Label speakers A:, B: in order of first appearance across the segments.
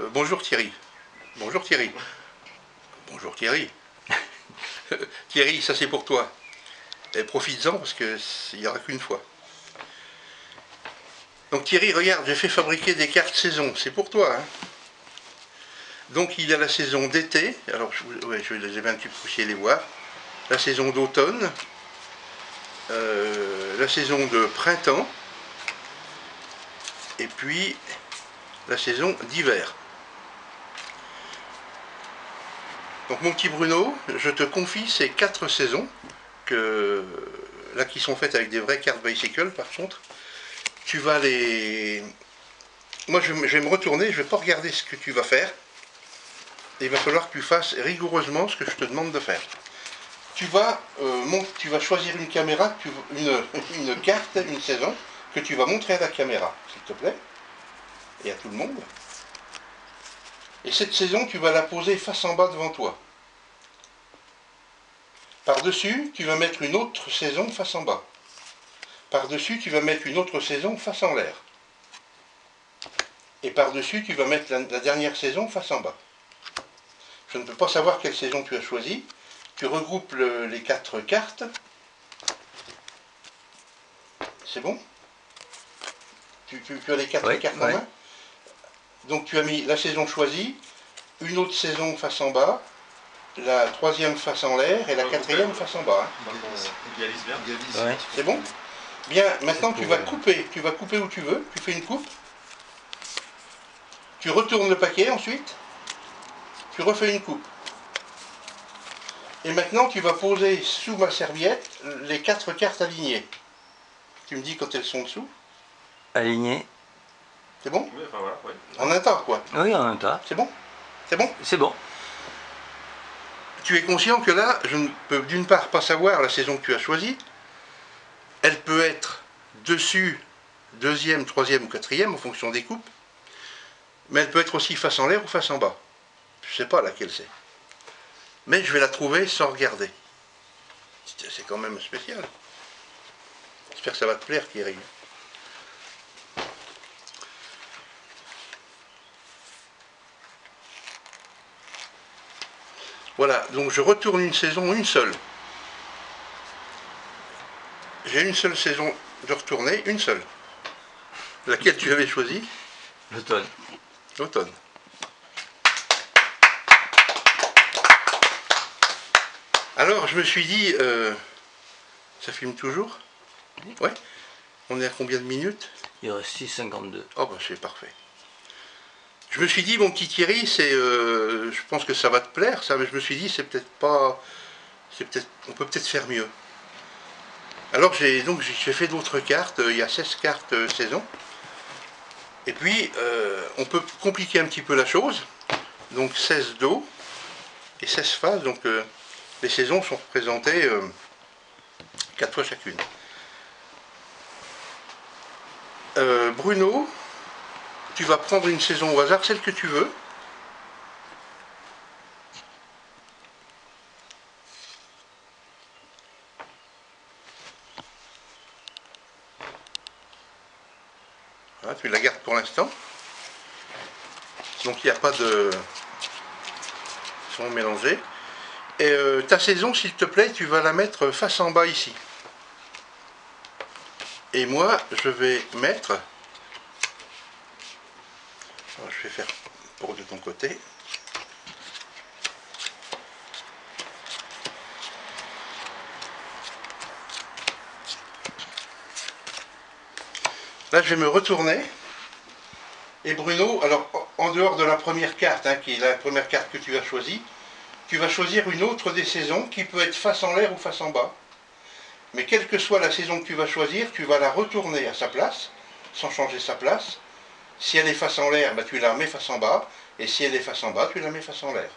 A: Bonjour Thierry. Bonjour Thierry. Bonjour Thierry. Thierry, ça c'est pour toi. Et profites-en parce qu'il n'y aura qu'une fois. Donc Thierry, regarde, j'ai fait fabriquer des cartes saison. C'est pour toi. Hein. Donc il y a la saison d'été. Alors je vais un petit peu essayer de les voir. La saison d'automne. La saison de printemps. Et puis la saison d'hiver. Donc mon petit Bruno, je te confie ces 4 saisons, là qui sont faites avec des vraies cartes bicycle par contre. Tu vas les... Moi je vais me retourner, je ne vais pas regarder ce que tu vas faire. Il va falloir que tu fasses rigoureusement ce que je te demande de faire. Tu vas choisir une caméra, une carte, une saison, que tu vas montrer à la caméra, s'il te plaît, et à tout le monde. Et cette saison, tu vas la poser face en bas devant toi. Par-dessus, tu vas mettre une autre saison face en bas. Par-dessus, tu vas mettre une autre saison face en l'air. Et par-dessus, tu vas mettre la dernière saison face en bas. Je ne peux pas savoir quelle saison tu as choisie. Tu regroupes les 4 cartes. C'est bon? Tu as les 4 cartes en main? Donc tu as mis la saison choisie, une autre saison face en bas, la 3e face en l'air et la 4e face en bas. Hein. C'est bon? Bien, maintenant tu vas couper où tu veux, tu fais une coupe, tu retournes le paquet ensuite, tu refais une coupe. Et maintenant tu vas poser sous ma serviette les 4 cartes alignées. Tu me dis quand elles sont dessous?
B: Alignées.
A: C'est bon?
C: Oui, enfin voilà, oui.
A: En un tas quoi?
B: Oui, en un tas.
A: C'est bon? C'est bon?
B: C'est bon.
A: Tu es conscient que là, je ne peux d'une part pas savoir la saison que tu as choisie. Elle peut être dessus, 2e, 3e ou 4e en fonction des coupes. Mais elle peut être aussi face en l'air ou face en bas. Je ne sais pas laquelle c'est. Mais je vais la trouver sans regarder. C'est quand même spécial. J'espère que ça va te plaire, Thierry. Voilà, donc je retourne une saison, une seule. J'ai une seule saison de retourner, une seule. Laquelle tu avais choisie?
B: L'automne.
A: L'automne. Alors je me suis dit, ça filme toujours? Ouais. On est à combien de minutes?
B: Il reste 6,52.
A: Oh bah c'est parfait. Je me suis dit, mon petit Thierry, je pense que ça va te plaire, ça, mais je me suis dit, c'est peut-être pas... on peut peut-être faire mieux. Alors j'ai fait d'autres cartes, il y a 16 cartes saison. Et puis, on peut compliquer un petit peu la chose. Donc 16 dos et 16 phases, donc les saisons sont représentées 4 fois chacune. Bruno, tu vas prendre une saison au hasard, celle que tu veux. Voilà, tu la gardes pour l'instant. Donc il n'y a pas de son mélangé. Et ta saison, s'il te plaît, tu vas la mettre face en bas ici. Et moi, je vais mettre... Alors, je vais faire pour de ton côté. Là, je vais me retourner. Et Bruno, alors, en dehors de la première carte, hein, qui est la première carte que tu as choisie, tu vas choisir une autre des saisons qui peut être face en l'air ou face en bas. Mais quelle que soit la saison que tu vas choisir, tu vas la retourner à sa place, sans changer sa place. Si elle est face en l'air, bah, tu la mets face en bas. Et si elle est face en bas, tu la mets face en l'air.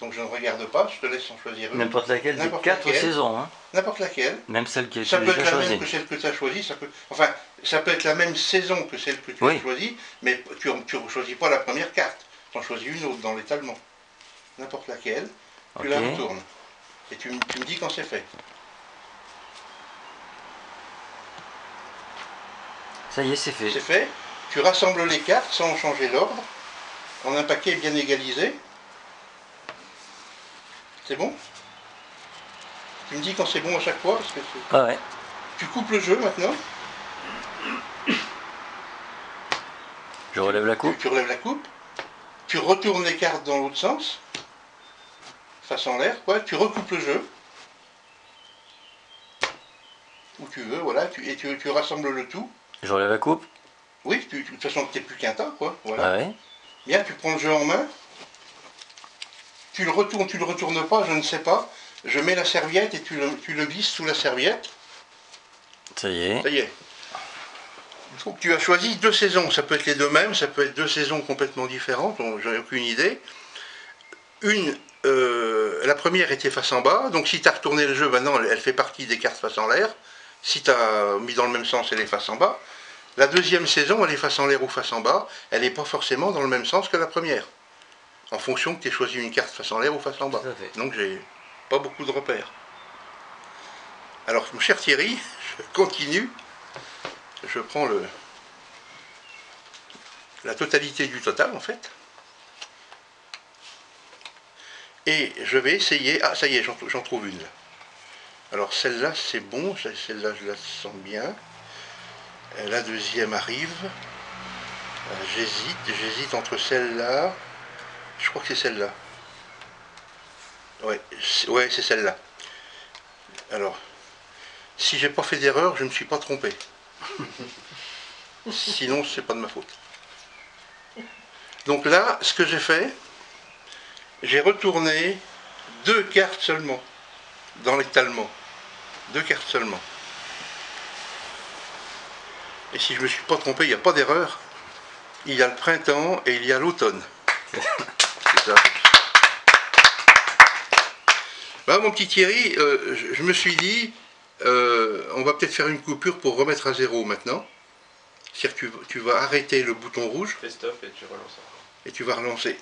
A: Donc je ne regarde pas, je te laisse en choisir une.
B: N'importe laquelle des 4 saisons. Hein.
A: N'importe laquelle.
B: Même celle qui a été
A: déjà choisie. Ça peut être la même
B: choisie.
A: que celle que tu as choisie. Ça peut être la même saison que celle que tu as choisie, mais tu ne choisis pas la première carte. Tu en choisis une autre dans l'étalement. N'importe laquelle. Tu la retournes. Et tu me dis quand c'est fait.
B: Ça y est, c'est fait.
A: C'est fait. Tu rassembles les cartes sans changer l'ordre. en un paquet bien égalisé. C'est bon? Tu me dis quand c'est bon à chaque fois parce que
B: Ah ouais.
A: tu coupes le jeu maintenant.
B: Je relève la coupe.
A: Tu relèves la coupe. Tu retournes les cartes dans l'autre sens. Face en l'air, quoi. Tu recoupes le jeu. Où tu veux, voilà. Et tu rassembles le tout.
B: Je relève la coupe.
A: Oui, de toute façon, tu n'es plus qu'un tas, quoi. Voilà.
B: Ah ouais.
A: Bien, tu prends le jeu en main. Tu le retournes, tu le retournes pas, je ne sais pas. Je mets la serviette et tu le glisses sous la serviette.
B: Ça y est.
A: Ça y est. Tu as choisi 2 saisons. Ça peut être les deux mêmes, ça peut être 2 saisons complètement différentes. J'en ai aucune idée. La première était face en bas. Donc si tu as retourné le jeu, maintenant elle fait partie des cartes face en l'air. Si tu as mis dans le même sens, elle est face en bas. La deuxième saison, elle est face en l'air ou face en bas. Elle n'est pas forcément dans le même sens que la première. En fonction que tu aies choisi une carte face en l'air ou face en bas.
B: Tout à fait.
A: Donc j'ai pas beaucoup de repères. Alors mon cher Thierry, je continue. Je prends la totalité du total en fait. Et je vais essayer. Ah ça y est, j'en trouve une là. Alors celle-là c'est bon, celle-là je la sens bien. La deuxième arrive. J'hésite entre celle-là. Je crois que c'est celle-là. Ouais, c'est celle-là. Alors, si j'ai pas fait d'erreur, je ne me suis pas trompé. Sinon, c'est pas de ma faute. Donc là, ce que j'ai fait, j'ai retourné 2 cartes seulement dans l'étalement. 2 cartes seulement. Et si je ne me suis pas trompé, il n'y a pas d'erreur. Il y a le printemps et il y a l'automne. C'est ça. Bah, mon petit Thierry, je me suis dit, on va peut-être faire une coupure pour remettre à zéro maintenant. C'est-à-dire que tu vas arrêter le bouton rouge.
C: Fais stop et tu relances encore.
A: Et tu vas relancer.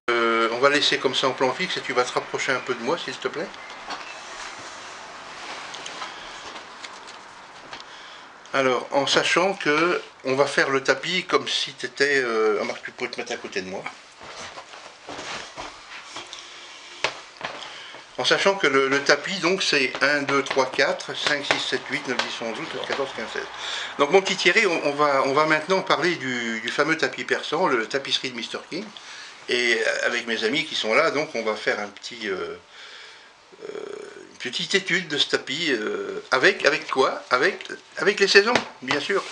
A: On va laisser comme ça en plan fixe et tu vas te rapprocher un peu de moi, s'il te plaît. Alors, en sachant que on va faire le tapis comme si tu étais... Marc, tu pourrais te mettre à côté de moi. En sachant que le tapis, donc, c'est 1, 2, 3, 4, 5, 6, 7, 8, 9, 10, 11, 12, 13, 14, 15, 16. Donc, mon petit Thierry, on va maintenant parler du fameux tapis persan, le tapisserie de Mr. King. Et avec mes amis qui sont là, donc, on va faire une petite étude de ce tapis. Avec quoi? Avec les saisons, bien sûr.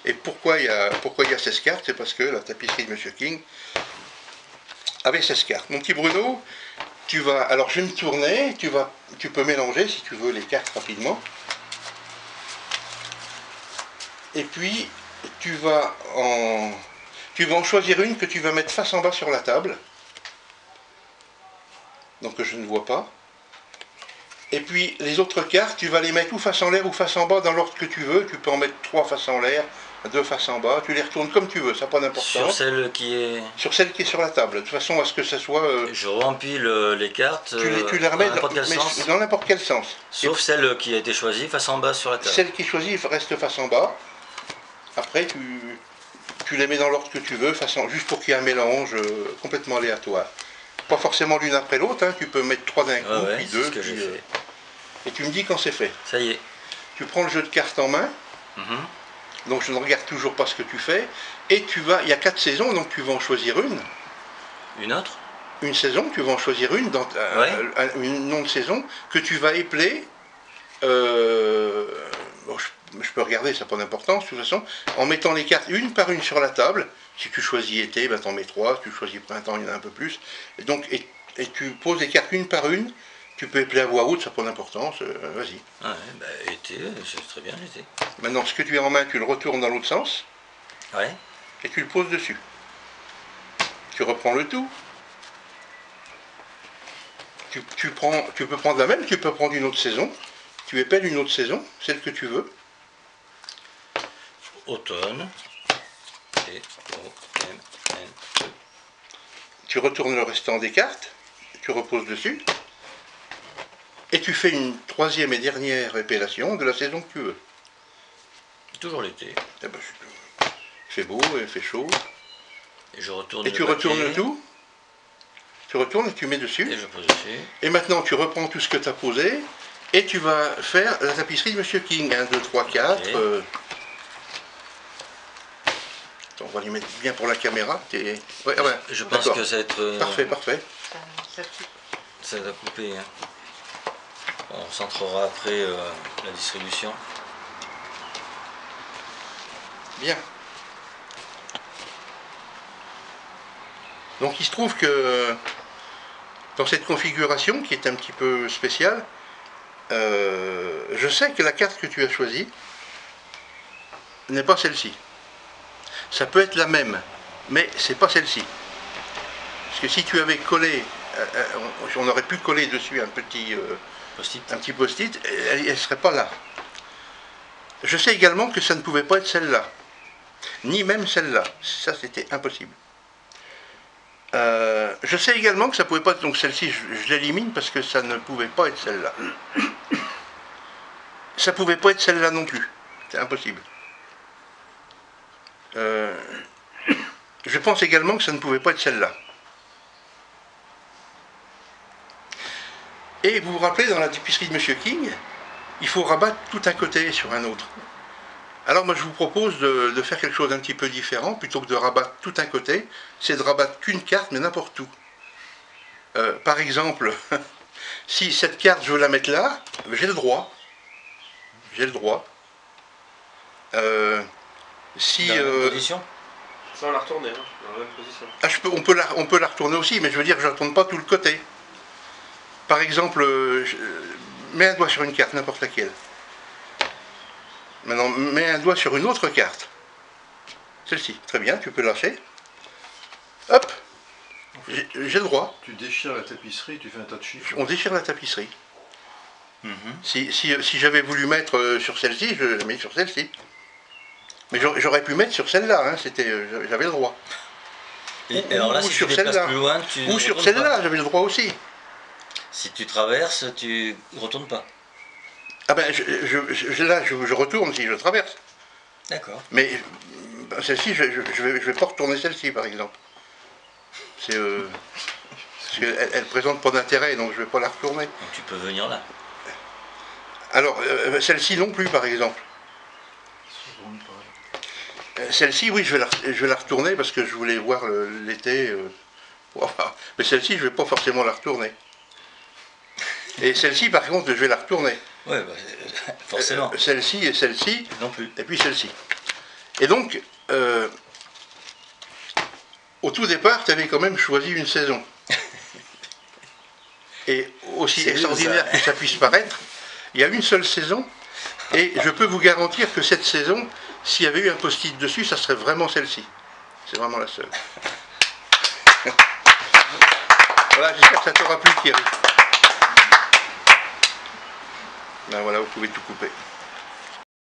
A: Et pourquoi il y a 16 cartes? C'est parce que la tapisserie de Mr. King avait 16 cartes. Mon petit Bruno... Alors je vais me tourner, tu peux mélanger si tu veux les cartes rapidement. Et puis tu vas en choisir une que tu vas mettre face en bas sur la table. Donc que je ne vois pas. Et puis les autres cartes, tu vas les mettre ou face en l'air ou face en bas dans l'ordre que tu veux. Tu peux en mettre 3 face en l'air, 2 face en bas, tu les retournes comme tu veux, ça n'a pas d'importance.
B: Sur celle qui est...
A: Sur celle qui est sur la table, de façon à ce que ça soit...
B: Je remplis les cartes
A: tu les remets
B: dans n'importe quel sens.
A: Dans n'importe quel sens.
B: Sauf celle qui a été choisie face en bas sur la table.
A: Celle qui est choisie reste face en bas. Après, tu les mets dans l'ordre que tu veux, juste pour qu'il y ait un mélange complètement aléatoire. Pas forcément l'une après l'autre, hein, tu peux mettre 3 d'un coup, puis 2,
B: puis...
A: et tu me dis quand c'est fait.
B: Ça y est.
A: Tu prends le jeu de cartes en main. Donc je ne regarde toujours pas ce que tu fais. Et il y a 4 saisons, donc tu vas en choisir une.
B: Une autre?
A: Une saison, tu vas en choisir une, une nom de saison, que tu vas épeler. Bon, je peux regarder, ça n'a pas d'importance, de toute façon. En mettant les cartes une par une sur la table. Si tu choisis été, ben, tu en mets 3. Si tu choisis printemps, il y en a un peu plus. Et tu poses les cartes une par une. Tu peux épeler à voix haute, ça n'a pas d'importance, vas-y.
B: Ouais, bah, été, c'est très bien l'été.
A: Maintenant, ce que tu as en main, tu le retournes dans l'autre sens.
B: Ouais.
A: Et tu le poses dessus. Tu reprends le tout. Tu peux prendre la même, tu peux prendre une autre saison. Tu épelles une autre saison, celle que tu veux.
B: Automne. T-O-M-N-E.
A: Tu retournes le restant des cartes. Tu reposes dessus. Et tu fais une 3e et dernière épellation de la saison que tu veux.
B: Toujours l'été.
A: Eh ben, il fait beau, il fait chaud.
B: Je retourne
A: Et
B: le
A: tu retournes
B: papier,
A: tout. Tu retournes et tu mets dessus.
B: et je pose dessus.
A: Et maintenant, tu reprends tout ce que tu as posé. Et tu vas faire la tapisserie de Monsieur King. 1, 2, 3, 4.
B: Ok.
A: On va les mettre bien pour la caméra. Ouais, ah ouais,
B: Je pense
A: d'accord.
B: que ça va être...
A: Parfait, parfait.
B: Ça va couper. Hein. On centrera après la distribution.
A: Bien. Donc il se trouve que dans cette configuration qui est un petit peu spéciale, je sais que la carte que tu as choisie n'est pas celle-ci. Ça peut être la même, mais c'est pas celle-ci. Parce que si tu avais collé, on aurait pu coller dessus un petit post-it, elle ne serait pas là. Je sais également que ça ne pouvait pas être celle-là, ni même celle-là. Ça, c'était impossible. Je sais également que ça ne pouvait pas être, donc celle-ci, je l'élimine parce que ça ne pouvait pas être celle-là. Ça ne pouvait pas être celle-là non plus. C'est impossible. Je pense également que ça ne pouvait pas être celle-là. Et vous vous rappelez, dans la tapisserie de Monsieur King, il faut rabattre tout un côté sur un autre. Alors moi je vous propose de faire quelque chose d'un petit peu différent, plutôt que de rabattre tout un côté, c'est de rabattre qu'une carte, mais n'importe où. Par exemple, si cette carte je veux la mettre là, j'ai le droit. J'ai le droit. Si,
B: Dans la même position.
C: Sans la retourner, hein, dans la même position.
A: Ah, on peut la retourner aussi, mais je veux dire, je ne retourne pas tout le côté. Par exemple, mets un doigt sur une carte, n'importe laquelle. Maintenant, mets un doigt sur une autre carte. Celle-ci, très bien, tu peux lâcher. Hop, j'ai le droit.
D: Tu déchires la tapisserie, tu fais un tas de chiffres.
A: On déchire la tapisserie. Si j'avais voulu mettre sur celle-ci, je la mets sur celle-ci. Mais j'aurais pu mettre sur celle-là, hein, j'avais le droit.
B: Et alors là,
A: ou
B: si
A: sur
B: tu déplaces
A: celle-là.
B: plus loin, tu
A: Ou sur
B: retournes
A: celle-là,
B: pas.
A: j'avais le droit aussi.
B: Si tu traverses, tu retournes pas.
A: Ah ben, je retourne si je traverse.
B: D'accord.
A: Mais celle-ci, je vais pas retourner celle-ci, par exemple. Parce qu'elle présente pas d'intérêt, donc je vais pas la retourner.
B: Donc tu peux venir là.
A: Alors, celle-ci non plus, par exemple. Celle-ci, oui, je vais la retourner parce que je voulais voir l'été. Mais celle-ci, je vais pas forcément la retourner. Et celle-ci, par contre, je vais la retourner.
B: Ouais, bah, forcément.
A: Celle-ci et celle-ci,
B: Non plus.
A: et puis celle-ci. Et donc, au tout départ, tu avais quand même choisi une saison. Et aussi
B: C'est
A: extraordinaire que ça puisse paraître, il y a une seule saison, et je peux vous garantir que cette saison, s'il y avait eu un post-it dessus, ça serait vraiment celle-ci. C'est vraiment la seule. Voilà, j'espère que ça t'aura plu, Thierry. Ben voilà, vous pouvez tout couper.